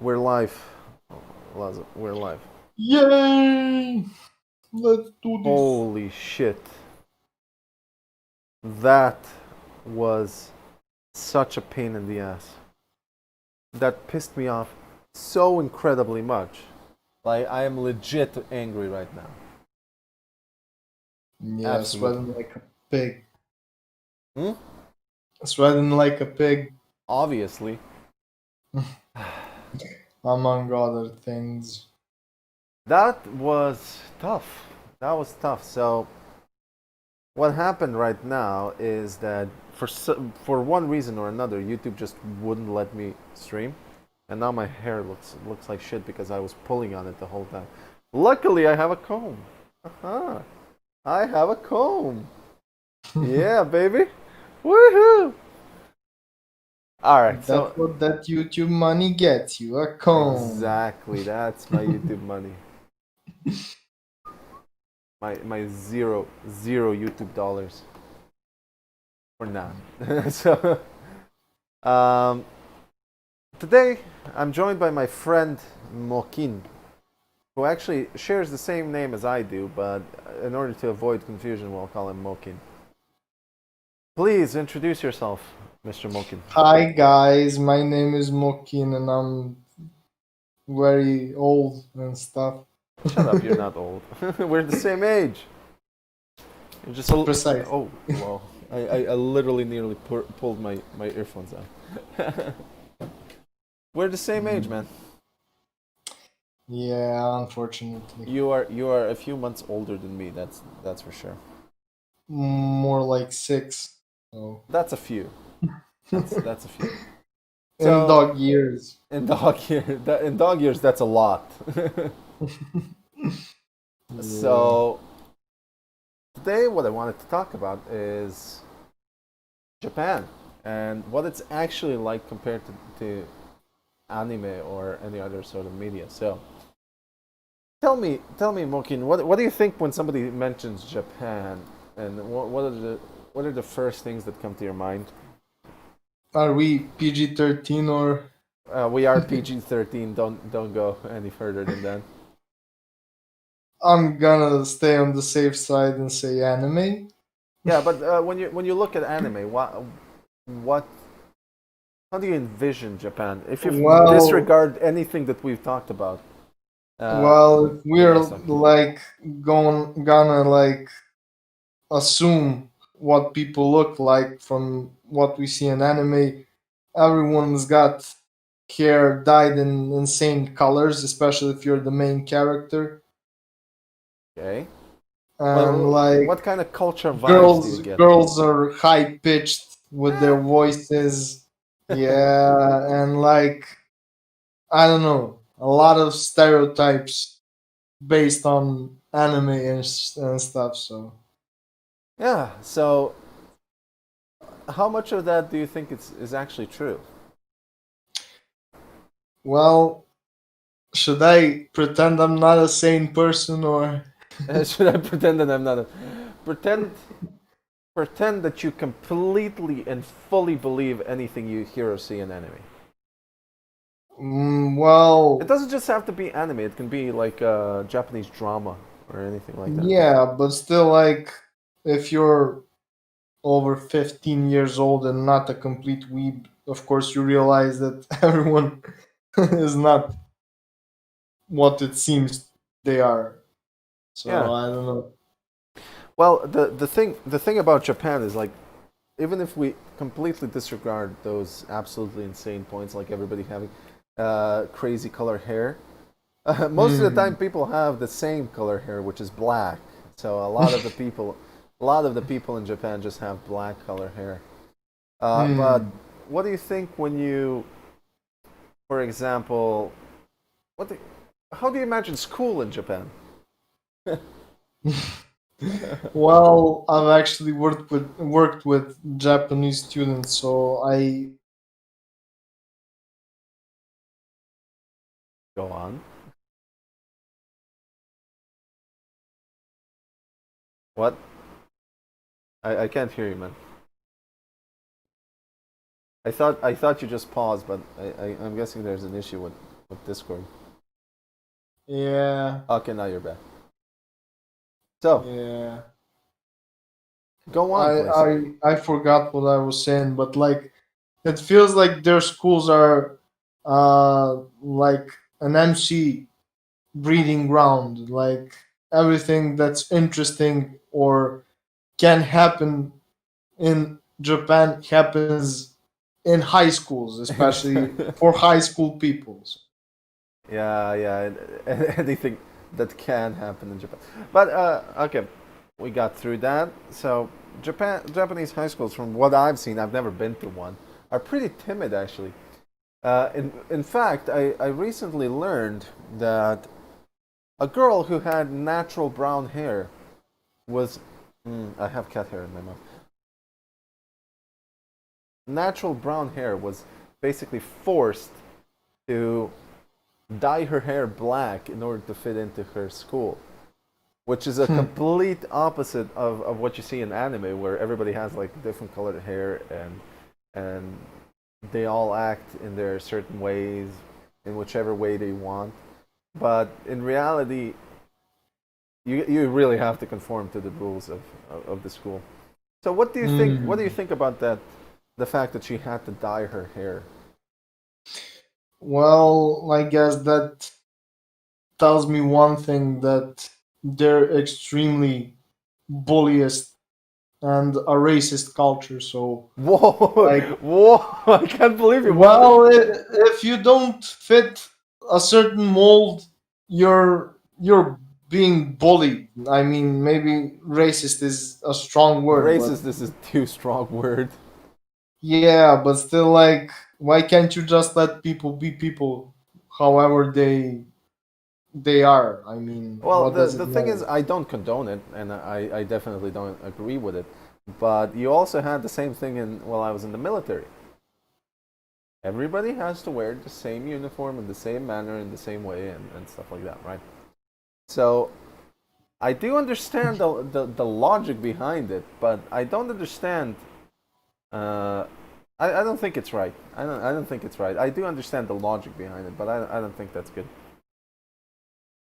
We're live. Laza, we're live. Yay! Let's do this. Holy shit. That was such a pain in the ass. That pissed me off so incredibly much. Like, I am legit angry right now. Yeah, Absolutely. sweating like a pig. Hmm? Sweating like a pig, Obviously. among other things. That was tough. That was tough. So, what happened right now is that for one reason or another, YouTube just wouldn't let me stream, and now my hair looks like shit because I was pulling on it the whole time. Luckily, I have a comb. Uh-huh. I have a comb. Yeah, baby. Woohoo! All right, That's so what that YouTube money gets you, a comb. exactly that's my YouTube money. My zero YouTube dollars for now. So um, today I'm joined by my friend Mokin, who actually shares the same name as I do, but in order to avoid confusion, we'll call him Mokin. Please introduce yourself, Mr. Mokin. Hi guys, my name is Mokin and I'm very old and stuff. Shut up, you're not old. We're the same age. You're just a. Precise. Oh, well. I literally nearly pulled my earphones out. We're the same age, man. Yeah, unfortunately. You are a few months older than me. That's for sure. More like six. So. That's a few. That's a few. In So dog years. in dog years, that's a lot. Yeah. So today, what I wanted to talk about is Japan and what it's actually like compared to anime or any other sort of media. So tell me, Mokin, what do you think when somebody mentions Japan, and what are the first things that come to your mind? Are we PG-13 or We are PG-13. Don't go any further than that. I'm gonna stay on the safe side and say anime. Yeah, but when you look at anime, what how do you envision Japan? If you Well, disregard anything that we've talked about, uh, if the we're rest of like gonna like assume what people look like from what we see in anime, everyone's got hair dyed in insane colors, especially if you're the main character. okay. And Well, like what kind of culture vibes do you girls get? girls are high pitched with their voices. Yeah, and like I don't know, a lot of stereotypes based on anime and stuff. So, Yeah. So, how much of that do you think is actually true? well, should I pretend I'm not a sane person or? Should I pretend that I'm not a pretend pretend that you completely and fully believe anything you hear or see in anime? It Well, doesn't just have to be anime. It can be like Japanese drama or anything like that. yeah, but still, like, if you're over 15 years old and not a complete weeb, of course you realize that everyone is not what it seems they are. Yeah. So I don't know. Well, the thing about Japan is like even if we completely disregard those absolutely insane points, like everybody having crazy color hair, most of the time Hmm. people have the same color hair, which is black. So a lot of the people in Japan just have black color hair. But Hmm. what do you think when you, for example, what? Do, how do you imagine school in Japan? Well, I've actually worked with Japanese students, so I Go on. What? I can't hear you, man. I thought you just paused, but I'm guessing there's an issue with. with Discord. Yeah, Okay, now you're back. So yeah. go on, I please. I I forgot what I was saying, but like it feels like their schools are like an MC breeding ground. Like everything that's interesting or can happen in Japan happens in high schools, especially for high school peoples. Yeah, yeah, anything that can happen in Japan. But okay, we got through that. So Japanese high schools, from what I've seen, I've never been to one, are pretty timid actually. In fact, I recently learned that a girl who had natural brown hair was. I have cat hair in my mouth. Natural brown hair was basically forced to dye her hair black in order to fit into her school, which is a complete opposite of what you see in anime, where everybody has like different colored hair and they all act in their certain ways, in whichever way they want. But in reality, you really have to conform to the rules of the school. So what do you think? What do you Hmm. think about that? The fact that she had to dye her hair. Well, I guess that tells me one thing, that they're extremely bulliest and a racist culture. So, Whoa, like, whoa! I can't believe you went. well, if you don't fit a certain mold, you're being bullied. I mean, maybe racist is a strong word, but Racist. This is too strong word. yeah, but still, like, why can't you just let people be people, however they are? I mean, Well, what the does it the thing is, matter? I don't condone it, and I definitely don't agree with it. But you also had the same thing in while I was in the military. Everybody has to wear the same uniform in the same manner, in the same way, and stuff like that, right? So I do understand the logic behind it, but I don't understand. Uh, I don't think it's right. I don't think it's right. I do understand the logic behind it, but I don't think that's good.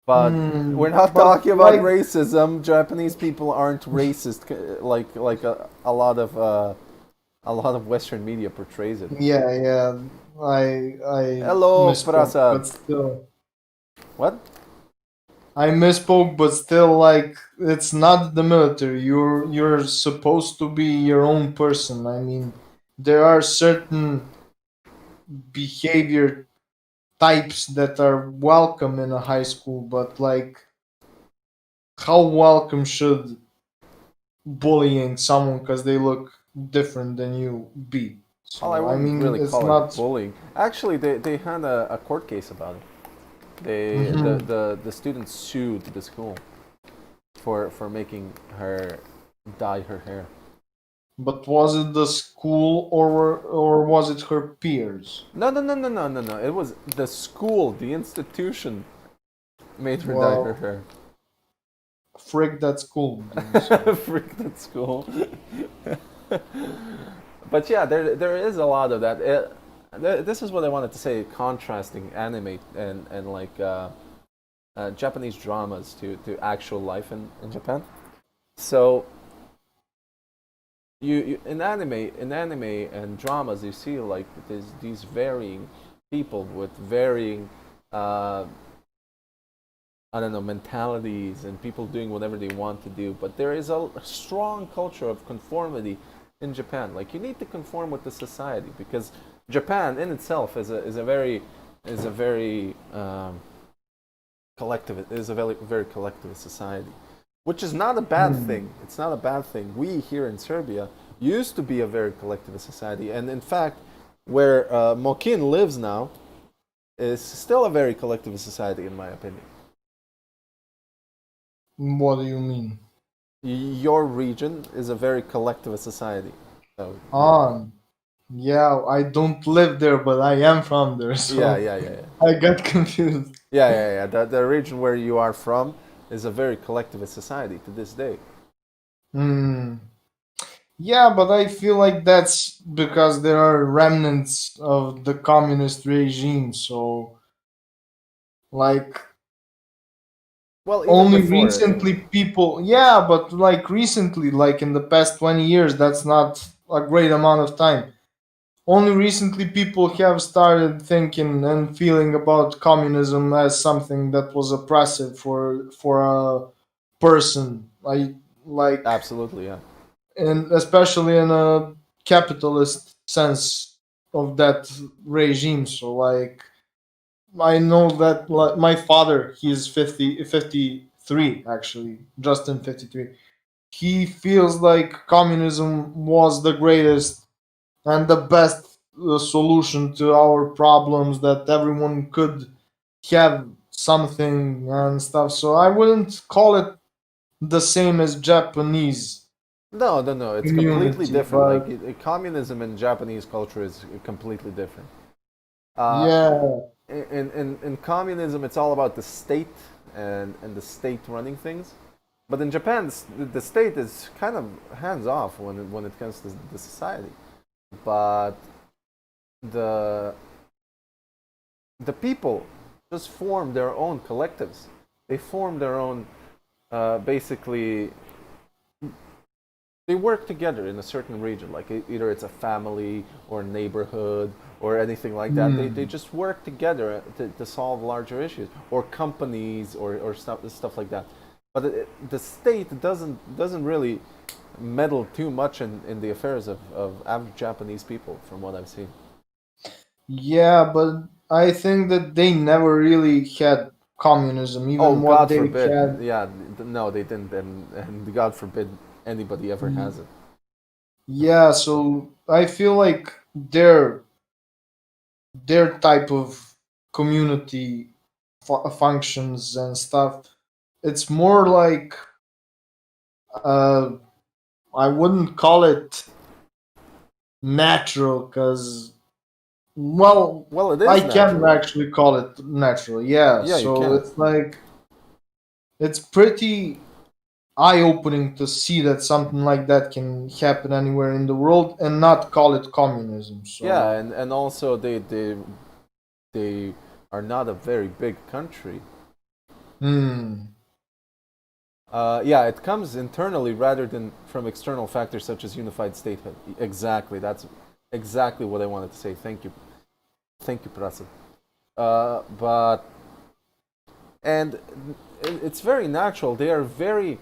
But we're not But talking about like, racism. Japanese people aren't racist like a lot of Western media portrays it. yeah, yeah, I Hello, misspoke, Prasad. but still. What? I misspoke, but still, like, it's not the military. You're supposed to be your own person. I mean, there are certain behavior types that are welcome in a high school, but like, how welcome should bullying someone because they look different than you be? Well, I So I wouldn't mean, really it's call it not. bullying. Actually, they had a court case about it. Mhm. The students sued the school for making her dye her hair. But was it the school, or was it her peers? No. It was the school, the institution made her dye her Well, hair. frick that school, dude. So. Freak that school. But yeah, there is a lot of that. This is what I wanted to say, contrasting anime and like Japanese dramas to actual life in Japan. So you in anime and dramas you see like these varying people with varying uh, I don't know, mentalities and people doing whatever they want to do. But there is a strong culture of conformity in Japan. Like you need to conform with the society because Japan in itself is a very collective is a very collectivist society, which is not a bad thing. Hmm. It's not a bad thing. We here in Serbia used to be a very collectivist society, and in fact, where Mokin lives now is still a very collectivist society, in my opinion. What do you mean? Your region is a very collectivist society. So Ah, yeah, I don't live there, but I am from there, yeah, so yeah, yeah, yeah, I got confused. yeah. The region where you are from is a very collectivist society to this day. Hmm. Yeah, but I feel like that's because there are remnants of the communist regime, so Like Well, even only before it. recently people, yeah, but like recently, like in the past 20 years, that's not a great amount of time. Only recently people have started thinking and feeling about communism as something that was oppressive for a person. Like Absolutely, yeah. and especially in a capitalist sense of that regime. So like I know that like my father, he's 53 actually, just in 53. He feels like communism was the greatest and the best solution to our problems, that everyone could have something and stuff. So I wouldn't call it the same as Japanese No, no, no. It's completely community, different. Like but communism and Japanese culture is completely different. Uh, yeah. in communism, it's all about the state and the state running things. But in Japan, the state is kind of hands off when it comes to the society. But the the people just form their own collectives. They form their own, basically, they work together in a certain region. Like either it's a family or a neighborhood or anything like that. They Hmm. just work together to solve larger issues, or companies or stuff like that. But the state doesn't really meddle too much in the affairs of average Japanese people, from what I've seen. Yeah, but I think that they never really had communism, Oh, even what God they forbid. had. Yeah, no, they didn't, and God forbid anybody ever has it. Yeah, so I feel like their type of community functions and stuff, it's more like uh I wouldn't call it natural, because well, Well, it I is can natural. actually call it natural. Yeah, Yeah, you so can. it's like it's pretty eye-opening to see that something like that can happen anywhere in the world and not call it communism. Yeah, So and also they are not a very big country. hmm. Yeah, it comes internally rather than from external factors such as unified statehood. Exactly, that's exactly what I wanted to say. Thank you, Prasad. But and it's very natural. They're very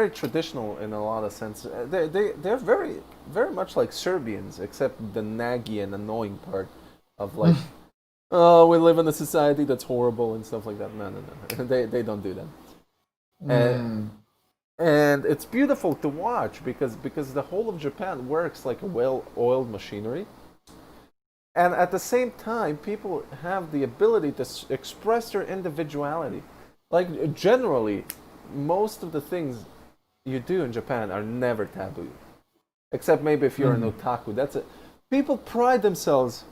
traditional in a lot of sense. They're very much like Serbians, except the naggy and annoying part of like, oh, we live in a society that's horrible and stuff like that. No, no, no. They don't do that. And Hmm. and it's beautiful to watch because the whole of Japan works like a well-oiled machinery, and at the same time, people have the ability to express their individuality. Like generally, most of the things you do in Japan are never taboo, except maybe if you're an Hmm. otaku. That's it. People pride themselves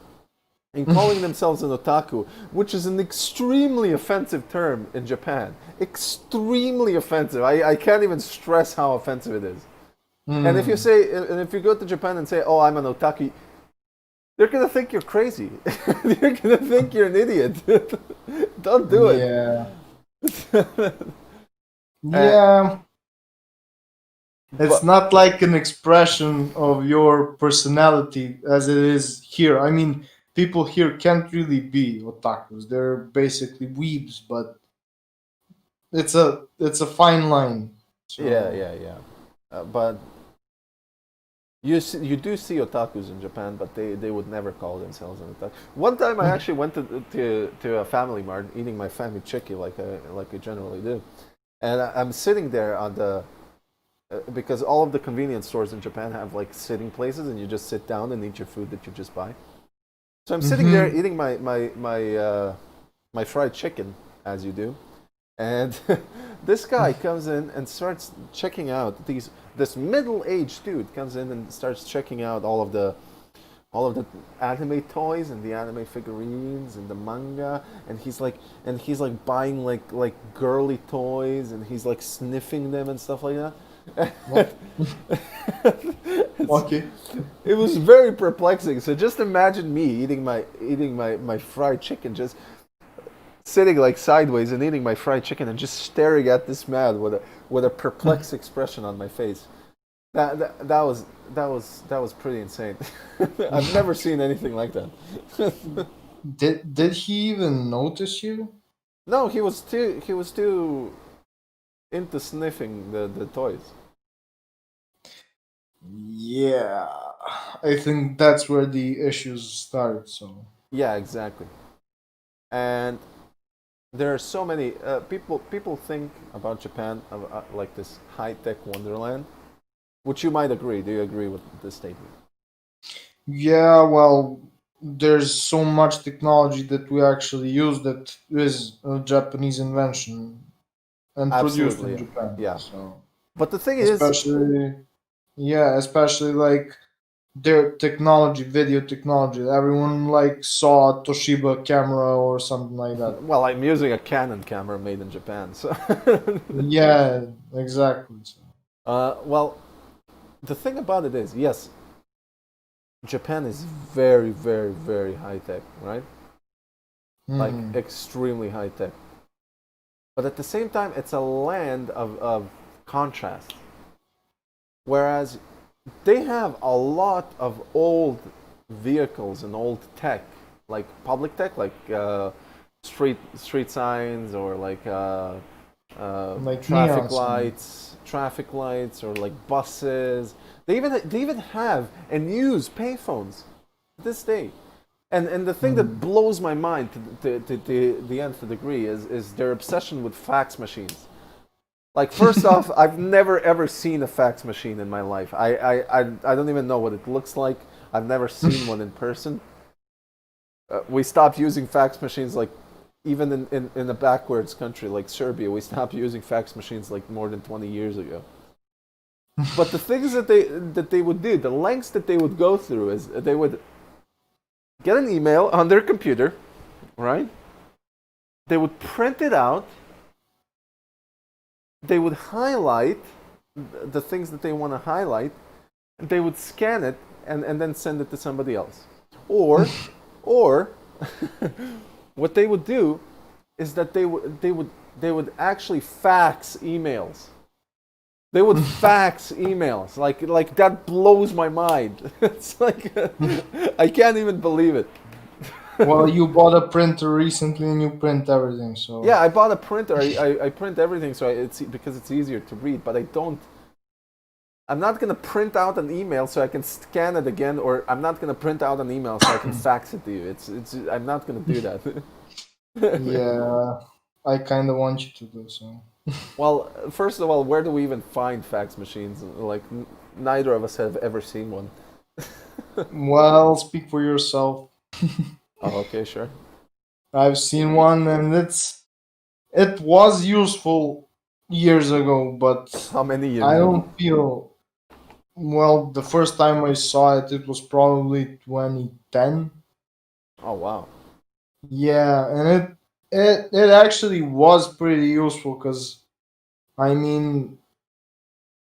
in calling themselves an otaku, which is an extremely offensive term in Japan. Extremely offensive. I can't even stress how offensive it is. Hmm. And if you go to Japan and say, "Oh, I'm an otaku," they're gonna think you're crazy. They're gonna think you're an idiot. Don't do it. Yeah. Uh, Yeah. It's but not like an expression of your personality as it is here. I mean, people here can't really be otakus. They're basically weebs, but it's a fine line. yeah, So yeah, yeah. But you do see otakus in Japan, but they would never call themselves an otaku. One time, I actually went to a family mart, eating my family chicky like I generally do, and I'm sitting there on the because all of the convenience stores in Japan have like sitting places, and you just sit down and eat your food that you just buy. So I'm sitting there hmm. eating my fried chicken, as you do, and this guy comes in and starts checking out these. This middle-aged dude comes in and starts checking out all of the anime toys and the anime figurines and the manga, and he's like buying like girly toys, and he's like sniffing them and stuff like that. What? it's, Okay. it was very perplexing. So just imagine me eating my fried chicken, just sitting like sideways and eating my fried chicken and just staring at this man with a perplexed expression on my face. That was pretty insane. I've never seen anything like that. Did he even notice you? No, he was too into sniffing the toys. Yeah, I think that's where the issues start. So Yeah, exactly. And there are so many people think about Japan like this high tech wonderland, which you might agree. Do you agree with this statement? yeah, well, there's so much technology that we actually use that is a Japanese invention and produced Absolutely, in yeah. Japan. Yeah. So But the thing is, especially, yeah, especially like their technology, video technology. Everyone like saw a Toshiba camera or something like that. well, I'm using a Canon camera made in Japan, so. Yeah, exactly. So, Well, the thing about it is, yes, Japan is very, very, very high tech, right? Like mhm. extremely high tech. But at the same time, it's a land of contrast. Whereas they have a lot of old vehicles and old tech, like public tech, like street signs or like Like neon sign. traffic lights, or like buses. They even have and use payphones this day. And the thing that Mhm. blows my mind to the nth degree is their obsession with fax machines. Like, first off, I've never ever seen a fax machine in my life. I don't even know what it looks like. I've never seen one in person. We stopped using fax machines, like, even in a backwards country like Serbia. We stopped using fax machines like more than 20 years ago. But the things that they would do, the lengths that they would go through, is they would get an email on their computer, right? They would print it out. They would highlight the things that they want to highlight. They would scan it and then send it to somebody else. Or what they would do is that they would actually fax emails. They would fax emails. Like that blows my mind. It's like I can't even believe it. Well, you bought a printer recently and you print everything, so. Yeah, I bought a printer. I print everything so it's because it's easier to read. But I don't. I'm not gonna print out an email so I can scan it again, or I'm not gonna print out an email so I can fax it to you. It's. I'm not gonna do that. Yeah, I kind of want you to do so. Well, first of all, where do we even find fax machines? Like, neither of us have ever seen one. Well, speak for yourself. Oh, okay, sure. I've seen one and it was useful years ago, but How many I years ago? don't feel well, the first time I saw it it was probably 2010. Oh, wow. Yeah, and it actually was pretty useful cuz I mean,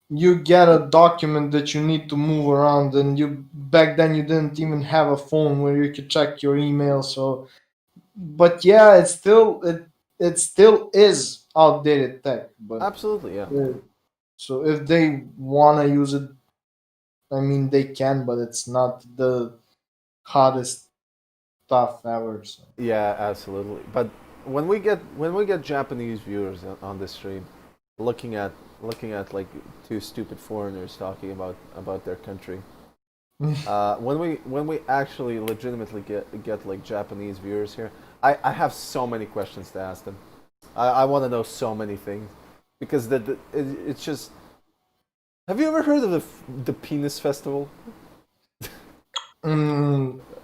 you get a document that you need to move around and you back then you didn't even have a phone where you could check your email, so but yeah, it still is outdated tech. But Absolutely, yeah. uh, so if they wanna use it, I mean they can, but it's not the hottest stuff ever. So. Yeah, absolutely. But when we get Japanese viewers on this stream, looking at like two stupid foreigners talking about their country, when we actually legitimately get like Japanese viewers here, I have so many questions to ask them. I want to know so many things because it's just. Have you ever heard of the penis festival?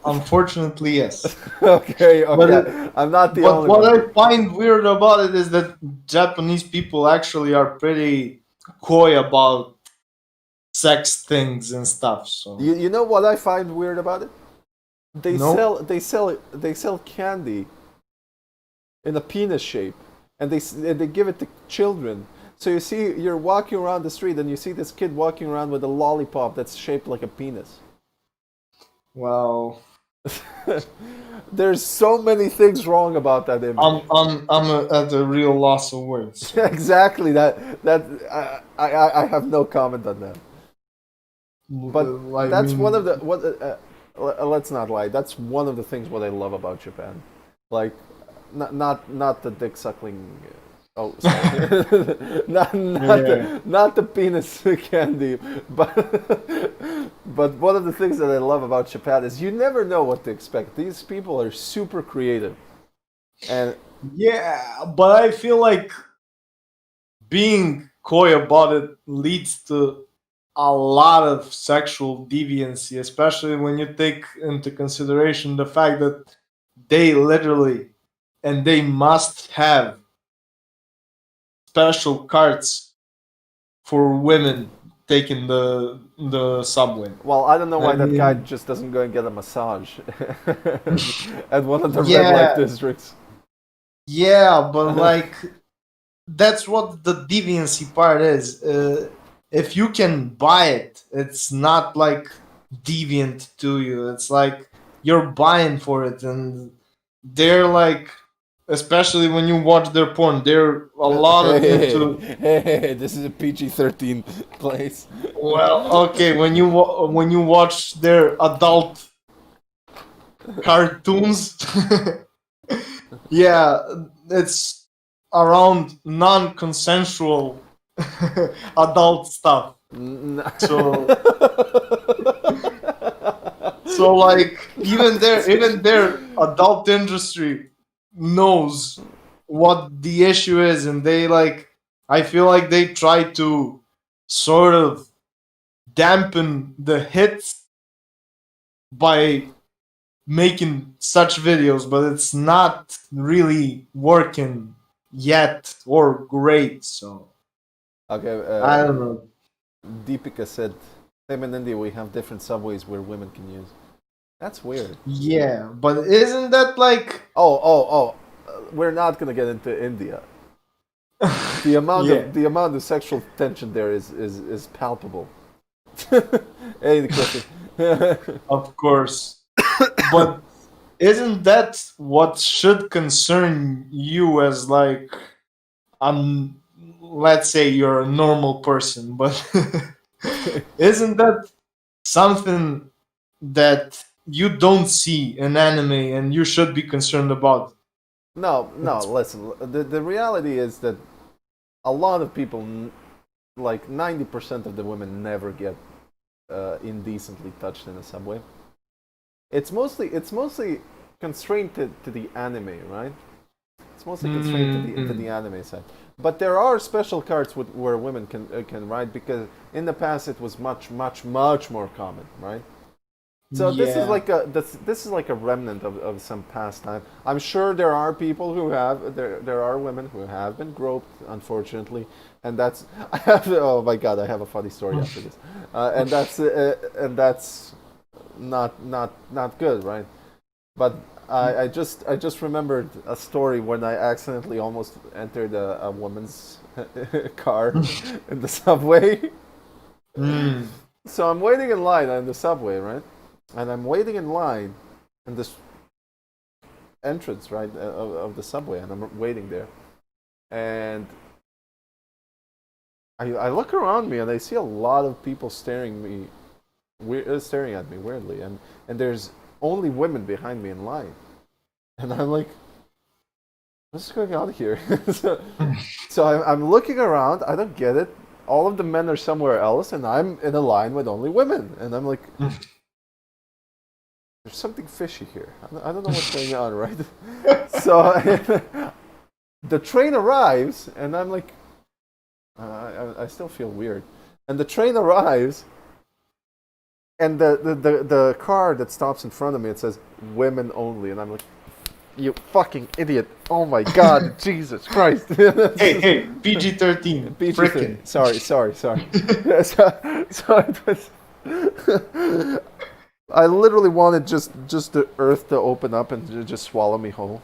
Unfortunately, yes. Okay, But okay. I'm not the but only what one. I find weird about it is that Japanese people actually are pretty coy about sex things and stuff. So You know what I find weird about it? They no. sell they sell they sell candy in a penis shape, and they give it to children. So you're walking around the street and you see this kid walking around with a lollipop that's shaped like a penis. Well. There's so many things wrong about that image. At a real loss of words. So. Exactly. I have no comment on that. But I that's one of mean, the what. Let's not lie. That's one of the things what I love about Japan. Like, not the dick suckling. Oh, sorry. yeah, Not the penis candy, but but one of the things that I love about Japan is you never know what to expect. These people are super creative, and yeah, but I feel like being coy about it leads to a lot of sexual deviancy, especially when you take into consideration the fact that they literally and they must have special carts for women taking the subway. well, I don't know I why that guy mean, just doesn't go and get a massage at one of the red light yeah, districts. yeah, but like that's what the deviancy part is. If you can buy it, it's not like deviant to you. It's like you're buying for it, and they're like, especially when you watch their porn, they're a lot of Hey, into. hey, this is a PG-13 place. Well, okay, when you watch their adult cartoons, yeah, it's around non-consensual adult stuff. So like even their adult industry knows what the issue is, and they like I feel like they try to sort of dampen the hits by making such videos, but it's not really working yet or great. So Okay, I don't know. Deepika said, same in India, we have different subways where women can use. That's weird. Yeah, but isn't that like Oh. We're not gonna get into India. yeah, The amount of sexual tension there is palpable. Hey, Cliffy. of course. But isn't that what should concern you as like um let's say you're a normal person, but isn't that something that you don't see in anime and you should be concerned about? No. It's, Listen, the reality is that a lot of people, like 90% of the women, never get indecently touched in a subway. It's mostly constrained to the anime, right? It's mostly constrained to the mm, anime side. But there are special cards where women can ride because in the past it was much more common, right? So yeah. this is like a remnant of some past time. I'm sure there are people who have there are women who have been groped, unfortunately, and that's I have oh my god, I have a funny story after this, and that's not good, right? But I just remembered a story when I accidentally almost entered a woman's car in the subway. Mm, So I'm waiting in line on the subway, right? And I'm waiting in line in this entrance, right, of the subway, and I'm waiting there. And I look around me and I see a lot of people staring at me weirdly, and there's only women behind me in line, and I'm like, what's going on here? so I'm looking around. I don't get it. All of the men are somewhere else, and I'm in a line with only women, and I'm like, there's something fishy here. I don't know what's going on, right? So the train arrives, and I'm like, I still feel weird. And the train arrives, and the car that stops in front of me, it says women only, and I'm like, you fucking idiot! Oh my god, Jesus Christ! hey, PG-13, PG thing. frickin'. Sorry. So it was. I literally wanted just the earth to open up and just swallow me whole.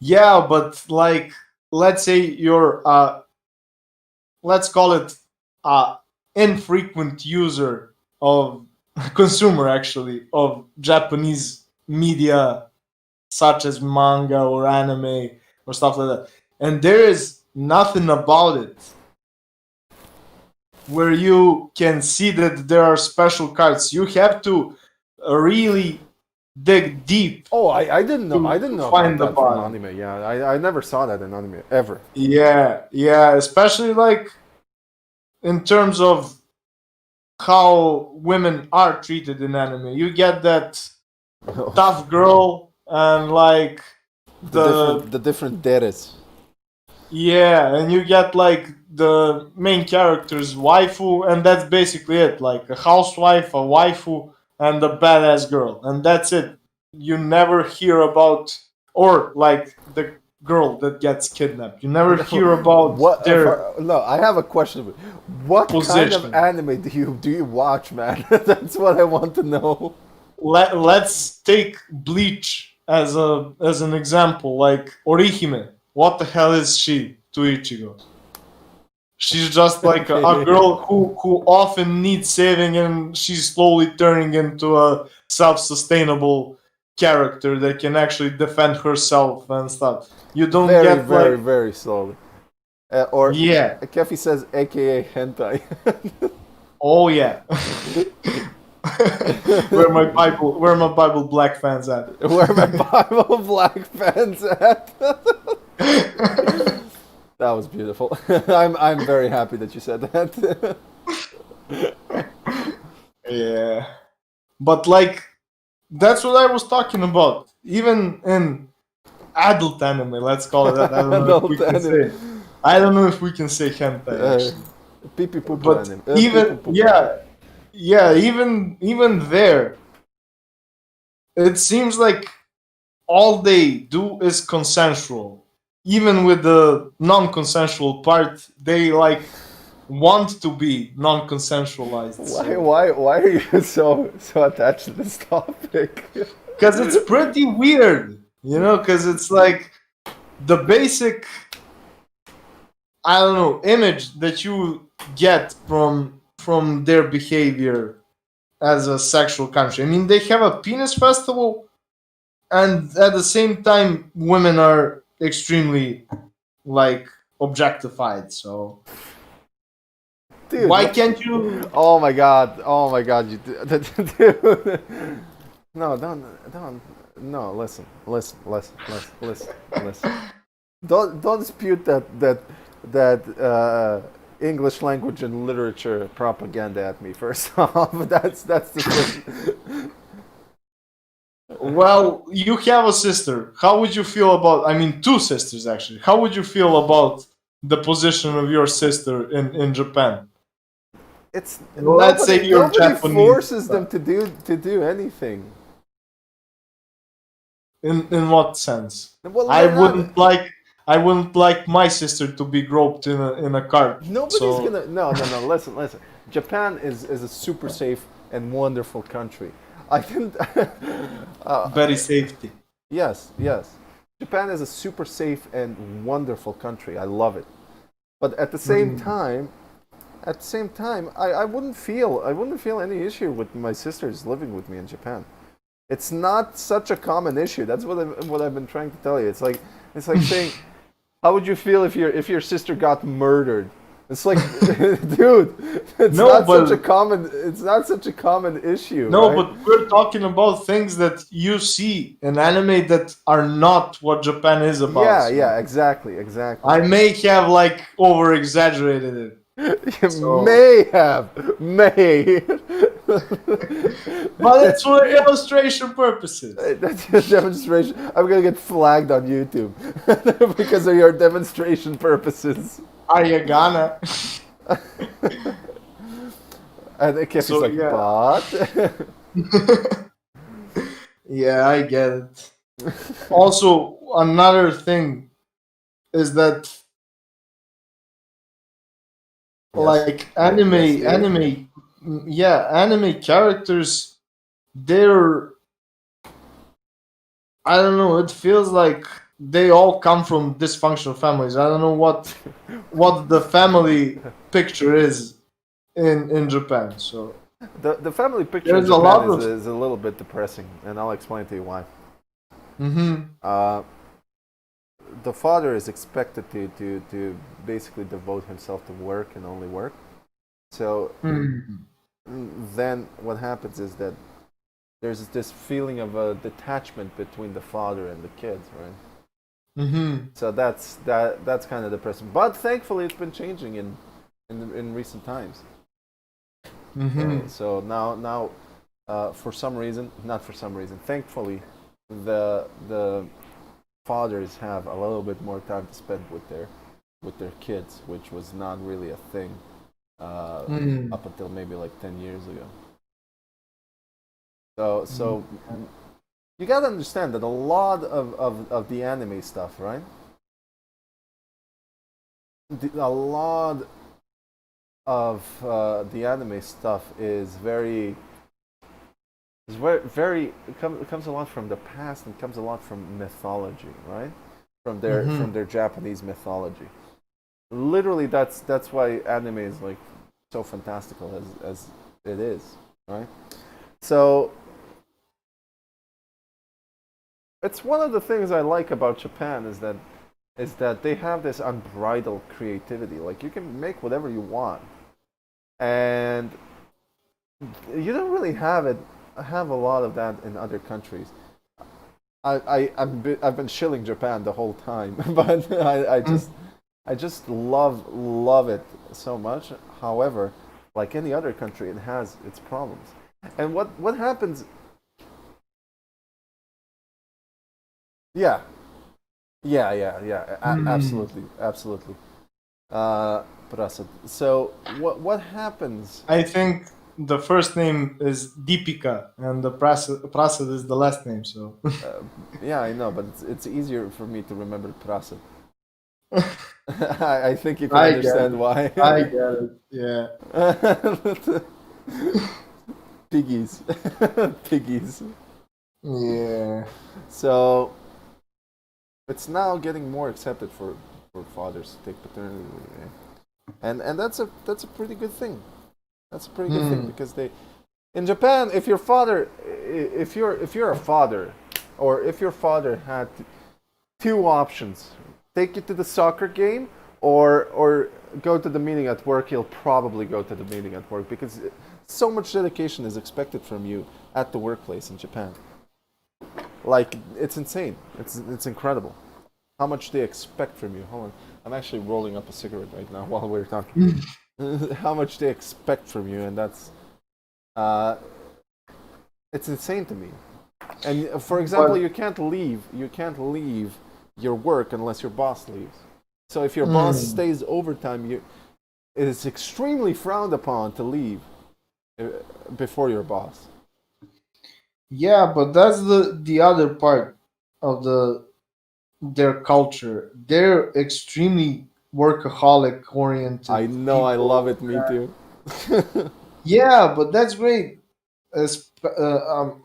Yeah, but like, let's say you're let's call it a infrequent user of consumer actually of Japanese media, such as manga or anime or stuff like that, and there is nothing about it where you can see that there are special cards. You have to really dig deep Oh, I didn't know. I to didn't know about find the that from bottom. anime. Yeah, I never saw that in anime ever. Yeah, yeah, especially like in terms of how women are treated in anime. You get that tough girl and like the The different deres. yeah, and you get like the main character's waifu, and that's basically it. Like a housewife, a waifu, and a badass girl, and that's it. You never hear about or like the girl that gets kidnapped. You never hear about What? their No, I have a question. What kind of position. anime do you watch, man? That's what I want to know. Let's take Bleach as an example. Like Orihime, what the hell is she to Ichigo? She's just like a girl who often needs saving, and she's slowly turning into a self-sustainable character that can actually defend herself and stuff. You don't Very, get very, like very slowly. Or yeah, Kefi says, AKA hentai. oh yeah. Where my Bible black fans at? Where are my Bible black fans at? That was beautiful. I'm very happy that you said that. Yeah, but like that's what I was talking about. Even in adult anime, let's call it that. I don't know if we Adult can anime. say. I don't know if we can say hentai Uh, actually. Pee pee poo poo But anime. Pee poo even poo poo. yeah, yeah, even there, it seems like all they do is consensual. Even with the non-consensual part, they like want to be non-consensualized. So Why are you so attached to this topic? because it's pretty weird, you know, because it's like the basic I don't know image that you get from their behavior as a sexual country. I mean, they have a penis festival, and at the same time, women are extremely like objectified. So Dude, why what? can't you? Oh my god! Oh my god! Dude. No, don't. No, listen. Don't dispute that English language and literature propaganda at me. First off, that's the first. Well, you have a sister. How would you feel about? I mean, two sisters actually. How would you feel about the position of your sister in Japan? It's Let's say you're nobody Japanese. forces them to do anything. In what sense? Well, I they're not. wouldn't like I wouldn't like my sister to be groped in a cart. Nobody's So gonna. No. Listen. Japan is a super safe and wonderful country. I didn't. very safety. Yes. Japan is a super safe and wonderful country. I love it. But Mm. at the same time, I wouldn't feel any issue with my sisters living with me in Japan. It's not such a common issue. That's what I've been trying to tell you. It's like saying, how would you feel if your sister got murdered? It's like, dude, No, but it's not such a common issue, no, right? but we're talking about things that you see in anime that are not what Japan is about. So Exactly. I may have like over exaggerated it. So, May. but it's for illustration purposes. That's a demonstration. I'm gonna get flagged on YouTube because of your demonstration purposes. Ayagana. And the kid is So like, yeah, but yeah, I get it. Also, another thing is that yes, like yes, dear. yeah, anime characters, they're I don't know, it feels like they all come from dysfunctional families. I don't know what the family picture is in Japan. So The family picture in There's a Japan lot of. is a little bit depressing, and I'll explain to you why. Mm-hmm. Uh, the father is expected to basically devote himself to work and only work. So Mm-hmm. then what happens is that there's this feeling of a detachment between the father and the kids, right? Mm-hmm. So that's kind of depressing. But thankfully, it's been changing in recent times. Mm-hmm. So now for some reason, not for some reason, thankfully, the fathers have a little bit more time to spend with their kids, which was not really a thing uh, Mm-hmm. up until maybe like 10 years ago. So you gotta understand that a lot of the anime stuff, right? A lot of the anime stuff is very it comes a lot from the past and comes a lot from mythology, right? From Mm-hmm. their Japanese mythology. Literally, that's why anime is like so fantastical as it is, right? So it's one of the things I like about Japan is that they have this unbridled creativity. Like you can make whatever you want, and you don't really have a lot of that in other countries. I've been shilling Japan the whole time, but I just love it so much. However, like any other country, it has its problems. And what happens? Yeah, Mm-hmm. absolutely, absolutely. Prasad. So what happens? I think the first name is Deepika and the Prasad is the last name. So Uh, yeah, I know, but it's easier for me to remember Prasad. I think you can I get understand it. why. I get it. Yeah. Piggies, piggies. Yeah. So it's now getting more accepted for fathers to take paternity leave, and that's a pretty good thing. That's a pretty good thing Hmm. because they in Japan, if your father, if you're a father, or if your father had two options, take you to the soccer game or go to the meeting at work, he'll probably go to the meeting at work because so much dedication is expected from you at the workplace in Japan. Like it's insane. It's incredible how much they expect from you. Hold on, I'm actually rolling up a cigarette right now while we're talking. How much they expect from you, and uh, it's insane to me. And for example, But you can't leave your work unless your boss leaves. So if your boss mm, stays overtime, it is extremely frowned upon to leave uh, before your boss. yeah, but that's the other part of their culture. They're extremely workaholic I oriented know, I love people. it. Me too. Yeah, but that's great.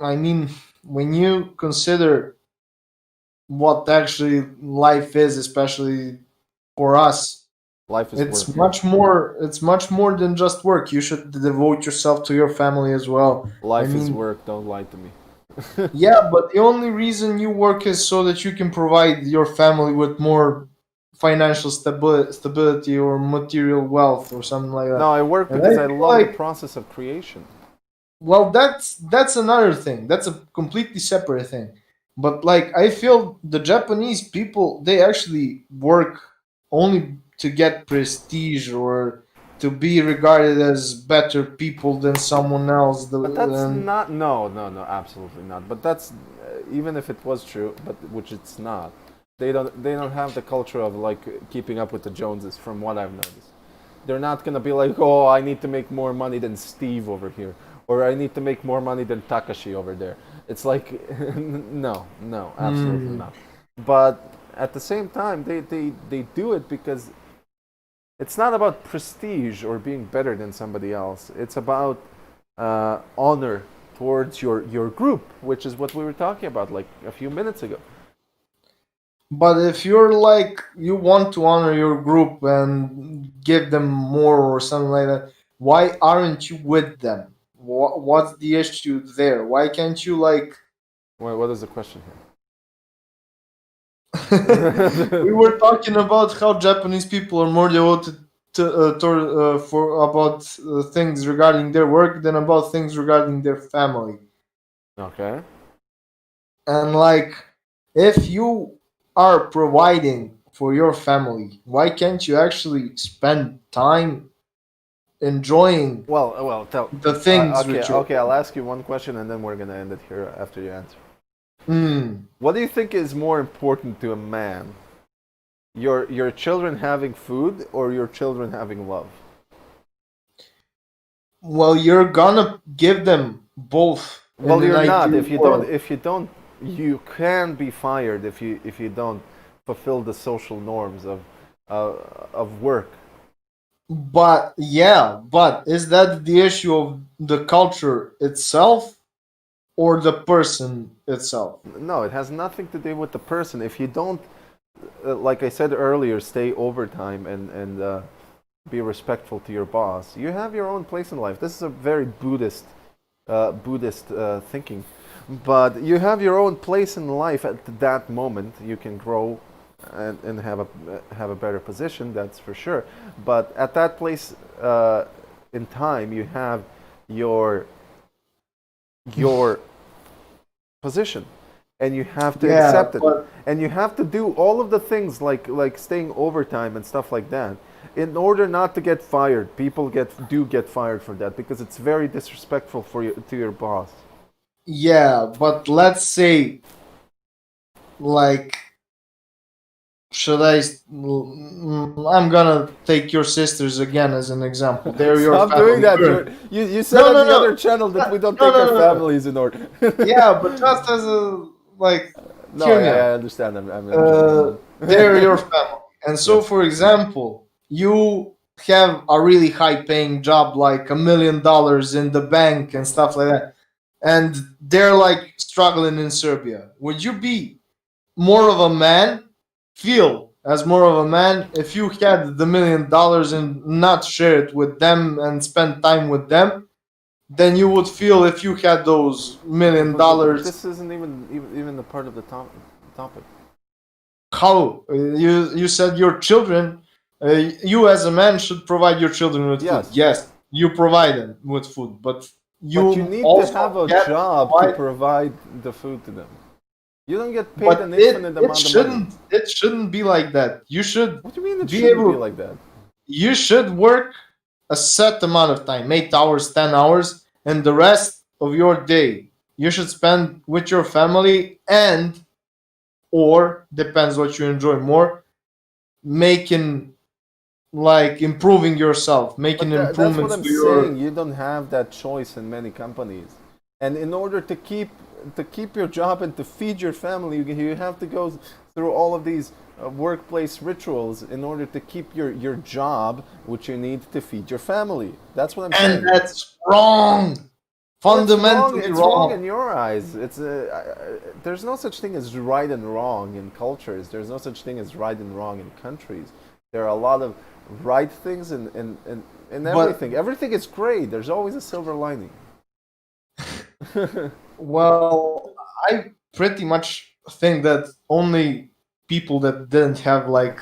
I mean, when you consider what actually life is, especially for us, Life is it's work. Yeah, much more. It's much more than just work. You should devote yourself to your family as well. I life is mean, work. Don't lie to me. yeah, but the only reason you work is so that you can provide your family with more financial stability or material wealth or something like No, that. I work And I because I feel love the like, process of creation. well, that's another thing. That's a completely separate thing. But like, I feel the Japanese people, they actually work only to get prestige or to be regarded as better people than someone else. But that's And not. No, absolutely not. But that's even if it was true, but which it's not. They don't have the culture of like keeping up with the Joneses, from what I've noticed. They're not gonna be like, oh, I need to make more money than Steve over here, or I need to make more money than Takashi over there. It's like, no, absolutely hmm, not. But at the same time, they do it because it's not about prestige or being better than somebody else. It's about honor towards your group, which is what we were talking about like a few minutes ago. but if you're like you want to honor your group and give them more or something like that, why aren't you with them? What's the issue there? Why can't you like? What is the question We here? were talking about how Japanese people are more devoted for about things regarding their work than about things regarding their family. Okay. And like, if you are providing for your family, why can't you actually spend time enjoying Well, the things okay, with your okay. I'll ask you one question, and then we're gonna end it here after you answer. Mm. What do you think is more important to a man? Your children having food or your children having love? Well, you're gonna give them both in Well, an you're not. ideal world. If you don't, you can be fired if you don't fulfill the social norms uh, of work. But yeah, but is that the issue of the culture itself or the person itself? No, it has nothing to do with the person. If you don't, like I said earlier, stay overtime and be respectful to your boss, you have your own place in life. This is a very Buddhist thinking, but you have your own place in life at that moment. You can grow and have a better position. That's for sure. But at that place in time, you have your your position, and you have to Yeah, accept it, but and you have to do all of the things like staying overtime and stuff like that in order not to get fired. People get fired for that because it's very disrespectful for you to your boss. yeah, but let's say like should I? I'm gonna take your sisters again as an example. They're your Stop doing family that. current. You said No, on no, the no, other channel that we don't no, take no, our no, no. families in order. Yeah, but just as a like, No, hear me I out. understand. I'm joking. They're your family, and so Yes. for example, you have a really high paying job, like $1 million in the bank and stuff like that, and they're like struggling in Serbia. Would you be more of a man, feel as more of a man, if you had the $1 million and not share it with them and spend time with them, than you would feel if you had those million But dollars? this isn't even a part of the topic. How you said your children, you as a man should provide your children with food. Yes. Yes, you provide them with food, but But you you need to also have a get to job to provide. provide the food to them. You don't get paid But an it infinite it amount of money. shouldn't be like that. You should What do you mean it be shouldn't be able. like that? You should work a set amount of time, 8 hours, 10 hours, and the rest of your day you should spend with your family and or depends what you enjoy more, making like improving yourself, making That's what improvements I'm to your. saying. You don't have that choice in many companies, and in order to keep your job and to feed your family, you have to go through all of these workplace rituals in order to keep your job, which you need to feed your family. That's what I'm And saying. that's wrong, Well, it's wrong. fundamentally It's wrong in wrong. your eyes. There's no such thing as right and wrong in cultures. There's no such thing as right and wrong in countries. There are a lot of right things in But everything. Everything is great. There's always a silver lining. well, I pretty much think that only people that didn't have like,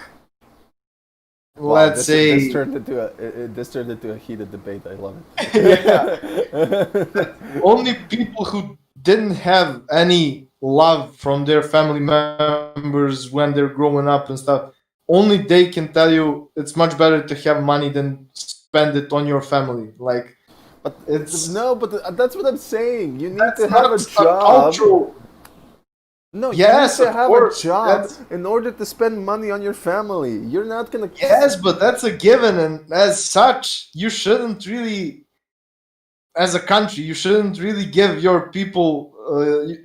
Wow, let's say, this turned into a heated debate. I love yeah, it. only people who didn't have any love from their family members when they're growing up and stuff, only they can tell you it's much better to have money than spend it on your family. Like, But it's no, but that's what I'm saying. You need to that's have a not a job. cultural. No, you need Yes, to of have a course, job that's. in order to spend money on your family. You're not gonna. Yes, but that's a given, and as such, you shouldn't really, as a country, you shouldn't really give your people.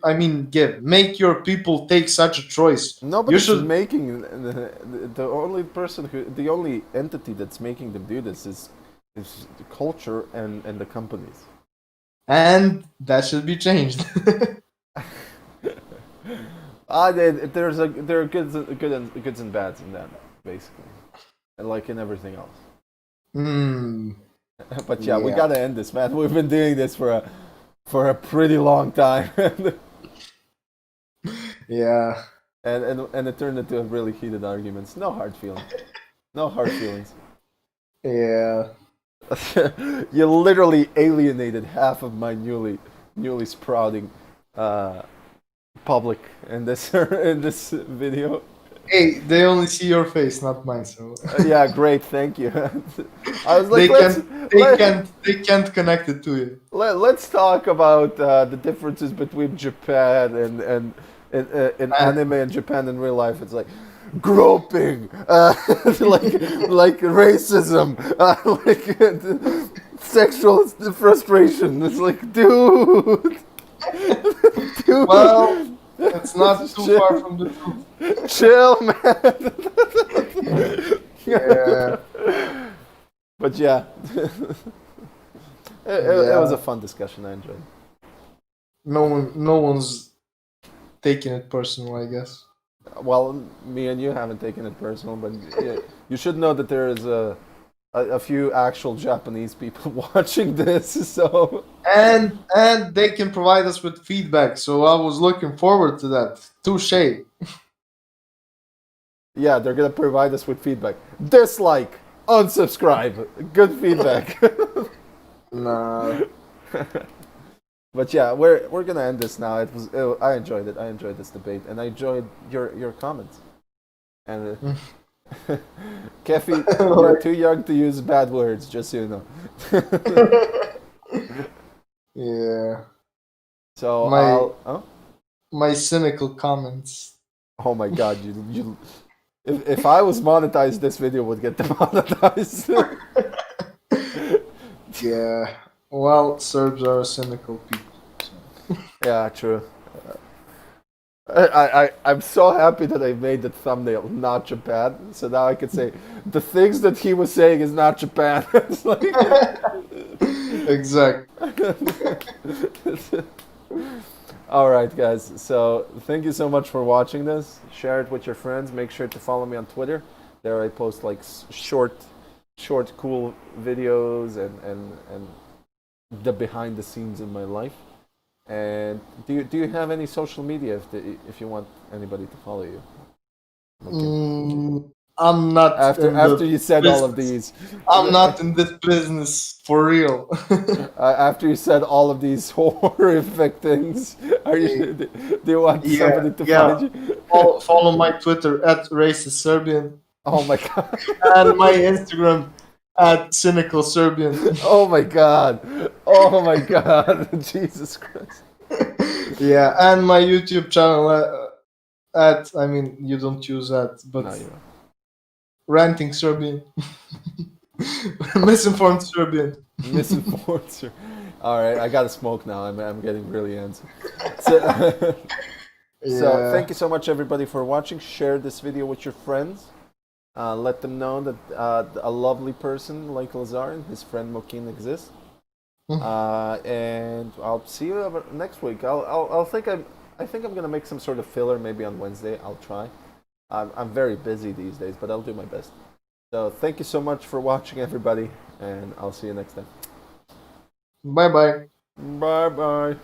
I mean, make your people take such a choice. You Nobody's should, making the only person the only entity that's making them do this is the culture and the companies. and that should be changed. There are goods and bads in that basically, and like in everything else. Hmm. But yeah, we Yeah, gotta end this, man. We've been doing this for a pretty long time, yeah, and it turned into really heated arguments. No hard feelings. No hard feelings. yeah. You literally alienated half of my newly sprouting uh, public in this in this video. Hey, they only see your face, not mine, so Yeah, great, thank you. I was like, they can't, let, they can't connect it to you. let's talk about the differences between Japan in And anime and Japan in real life. It's like groping, like racism, like sexual frustration. It's like, dude, well, dude, it's not too far from the truth. chill, man. Yeah, But yeah, it was a yeah. fun discussion. I enjoyed. No one's taking it personal, I guess. Well, me and you haven't taken it personal, but yeah, you should know that there is a few actual Japanese people watching this. So And they can provide us with feedback. So I was looking forward to that. Touche. yeah, they're gonna provide us with feedback. Dislike, unsubscribe. Good feedback. Nah. But yeah, we're gonna end this now. I enjoyed it. I enjoyed this debate, and I enjoyed your comments. And Kefi, you're too young to use bad words. Just so you know. Yeah. So My I'll. Oh, my cynical comments. oh my God! You. If I was monetized, this video would get demonetized. Yeah. Well, Serbs are cynical people. Yeah, true. I'm so happy that I made the thumbnail not Japan, so now I can say the things that he was saying is not Japan. It's like, Exactly. all right, guys. So thank you so much for watching this. Share it with your friends. Make sure to follow me on Twitter. There I post like short, cool videos and the behind the scenes in my life. And do you have any social media if you want anybody to follow you? Okay. I'm not in After the you said all of business. these, I'm not in this business for real. after you said all of these horrific things, are you do you want Yeah, somebody to yeah. find you? Follow my Twitter at racist Serbian Oh my god! and my Instagram at cynical Serbian. Oh my god! Oh my god! Jesus Christ! Yeah, and my YouTube channel at I mean you don't use that, No, but you know. ranting Serbian, misinformed Serbian. Misinformed. Sir. All right, I gotta smoke now. I'm getting really antsy. So, so Yeah. thank you so much everybody for watching. Share this video with your friends. Let them know that a lovely person like Lazar and his friend Mokin exists. And I'll see you next week. I think I'm gonna make some sort of filler maybe on Wednesday. I'll try. I'm very busy these days, but I'll do my best. So thank you so much for watching, everybody, and I'll see you next time. Bye bye. Bye bye.